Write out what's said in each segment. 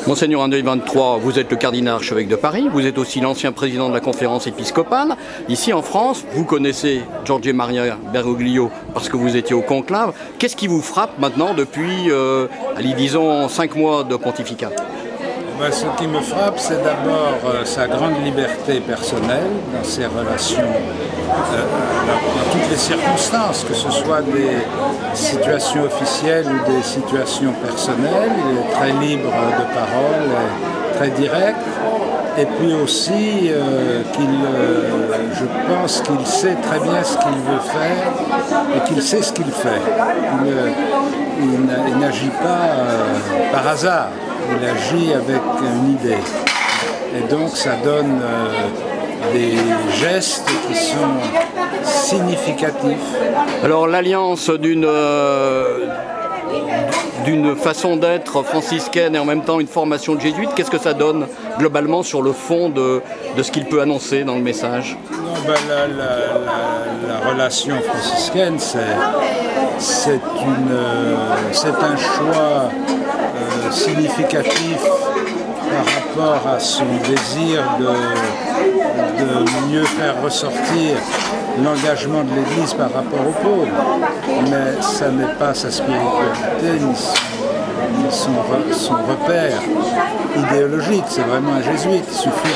Monseigneur André 23, vous êtes le cardinal archevêque de Paris, vous êtes aussi l'ancien président de la conférence épiscopale. Ici en France, vous connaissez Giorgio Maria Bergoglio parce que vous étiez au conclave. Qu'est-ce qui vous frappe maintenant depuis, disons, 5 mois de pontificat ? Ce qui me frappe, c'est d'abord sa grande liberté personnelle dans ses relations, dans toutes les circonstances, que ce soit des situations officielles ou des situations personnelles. Il est très libre de parole, très direct. Et puis aussi, je pense qu'il sait très bien ce qu'il veut faire et qu'il sait ce qu'il fait. Il n'agit pas par hasard. Il agit avec une idée. Et donc ça donne des gestes qui sont significatifs. Alors l'alliance d'une façon d'être franciscaine et en même temps une formation de jésuite, qu'est-ce que ça donne globalement sur le fond de ce qu'il peut annoncer dans le message ? Non, la relation franciscaine, c'est un choix significatif par rapport à son désir de mieux faire ressortir l'engagement de l'Église par rapport aux pauvres. Mais ça n'est pas sa spiritualité ni son repère idéologique. C'est vraiment un jésuite. Il suffit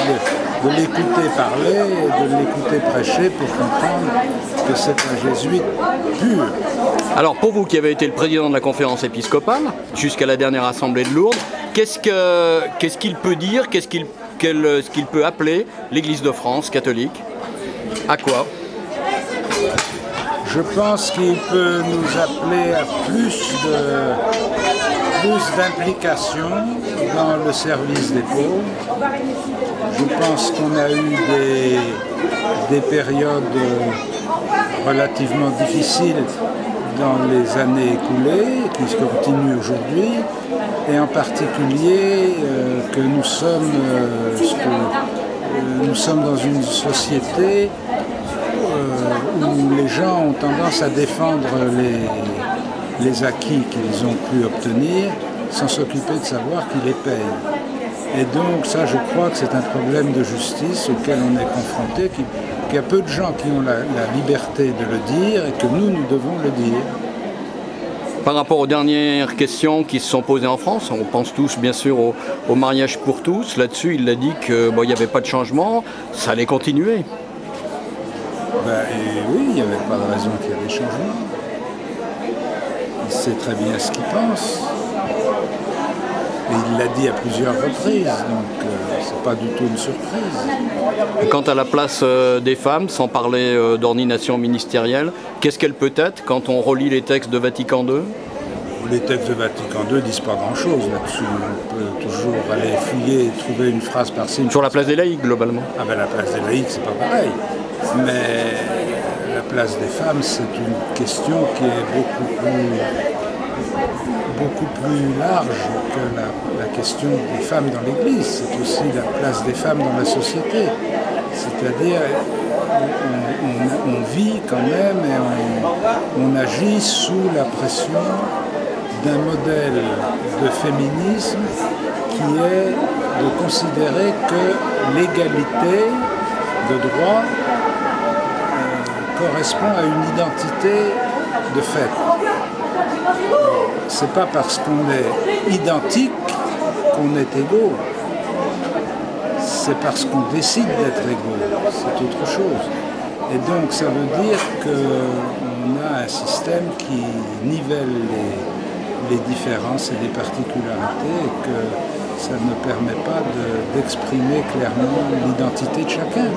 de l'écouter parler et de l'écouter prêcher pour comprendre que c'est un jésuite pur. Alors pour vous qui avez été le président de la conférence épiscopale jusqu'à la dernière assemblée de Lourdes, qu'est-ce qu'il peut dire, ce qu'il peut appeler l'Église de France catholique ? À quoi ? Je pense qu'il peut nous appeler à plus d'implication dans le service des pauvres. Je pense qu'on a eu des périodes relativement difficiles dans les années écoulées, qui se continuent aujourd'hui, et en particulier que nous sommes dans une société où les gens ont tendance à défendre les acquis qu'ils ont pu obtenir sans s'occuper de savoir qui les paye. Et donc ça, je crois que c'est un problème de justice auquel on est confronté, qu'il y a peu de gens qui ont la liberté de le dire et que nous devons le dire. Par rapport aux dernières questions qui se sont posées en France, on pense tous bien sûr au mariage pour tous. Là-dessus, il a dit qu'il n'y avait pas de changement, ça allait continuer. Oui, il n'y avait pas de raison qu'il y ait des changements. Il sait très bien ce qu'il pense. Et il l'a dit à plusieurs reprises, donc c'est pas du tout une surprise. Quant à la place des femmes, sans parler d'ordination ministérielle, qu'est-ce qu'elle peut être quand on relit les textes de Vatican II ? Les textes de Vatican II ne disent pas grand-chose là-dessus. On peut toujours aller fouiller et trouver une phrase par-ci. Sur la place des laïcs, globalement. La place des laïcs, c'est pas pareil. Mais la place des femmes, c'est une question qui est beaucoup plus large que la question des femmes dans l'Église. C'est aussi la place des femmes dans la société. C'est-à-dire, on vit quand même et on agit sous la pression d'un modèle de féminisme qui est de considérer que l'égalité de droit correspond à une identité de fait. C'est pas parce qu'on est identique qu'on est égaux. C'est parce qu'on décide d'être égaux. C'est autre chose. Et donc ça veut dire qu'on a un système qui nivelle les différences et les particularités et que ça ne permet pas d'exprimer clairement l'identité de chacun.